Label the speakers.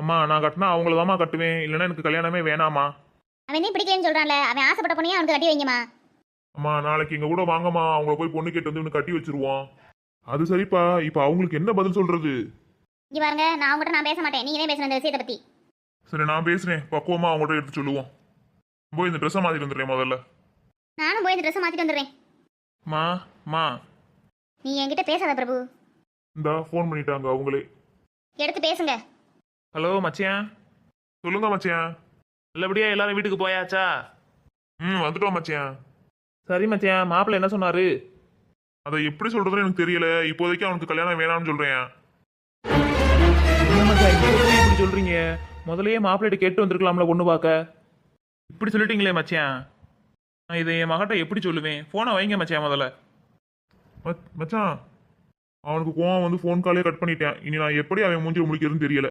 Speaker 1: அம்மா நான் கட்டினா அவங்கள தாம்மா கட்டுவேன், இல்லைன்னா எனக்கு கல்யாணமே வேணாமா.
Speaker 2: அவன் தான் பிடிக்கலன்னு சொல்றான்ல, அவன் ஆசைப்பட்ட பொண்ணையும் அவனுக்கு கட்டி வைங்கம்மா.
Speaker 1: அம்மா நாளைக்கு எங்க கூட வாங்கம்மா, அவங்கள போய் பொண்ணு கேட்டு வந்து இவனு கட்டி வச்சிருவோம். அது சரிப்பா, இப்ப அவங்களுக்கு என்ன பதில் சொல்றது?
Speaker 2: இங்க பாருங்க, நான் அவங்ககிட்ட நான் பேச மாட்டேன், நீங்க தான் பேசணும் இந்த விஷயத்தை பத்தி.
Speaker 1: சரி நான் பேசுறேன், பக்குவமா அவங்கள்ட்ட எடுத்து சொல்லுவோம். போய் இந்த ட்ரெஸ்ஸை மாத்திட்டு வந்துடுறேன் முதல்ல.
Speaker 2: நானும் போய் இந்த ட்ரெஸ்ஸை மாத்திட்டு வந்துடுறேன்.
Speaker 1: மா மா
Speaker 2: நீ என்கிட்ட பேசாத பிரபு.
Speaker 1: இந்தா ஃபோன் பண்ணிட்டாங்க அவங்களே.
Speaker 2: எடுத்து பேசுங்க.
Speaker 3: ஹலோ மச்சியான்.
Speaker 1: சொல்லுங்க மச்சியான்.
Speaker 3: நல்லபடியா எல்லாரும் வீட்டுக்கு போயாச்சா?
Speaker 1: வந்துட்டோம் மச்சியான்.
Speaker 3: சரி மச்சியான், மாப்பிள்ளை என்ன சொன்னாரு?
Speaker 1: அதை எப்படி சொல்றதுன்னு எனக்கு தெரியல, இப்போதைக்கு அவனுக்கு கல்யாணம் வேணாம்னு சொல்றேன்.
Speaker 3: என்ன மச்சான் இப்படி சொல்றீங்க? முதல்லயே மாப்பிள்ளைகிட்ட கேட்டு வந்திருக்கலாம்ல பொண்ணு பார்க்க. இப்படி சொல்லிட்டீங்களே மச்சியான், நான் இதை என் மகட்ட எப்படி சொல்லுவேன்? போனை வைங்க மச்சியான் முதல்ல.
Speaker 1: மச்சான் அவனுக்கு கோவம் வந்து ஃபோன் காலே கட் பண்ணிட்டேன். இனி நான் எப்படி அவன் மூஞ்சி முடிக்கிறதுன்னு தெரியல.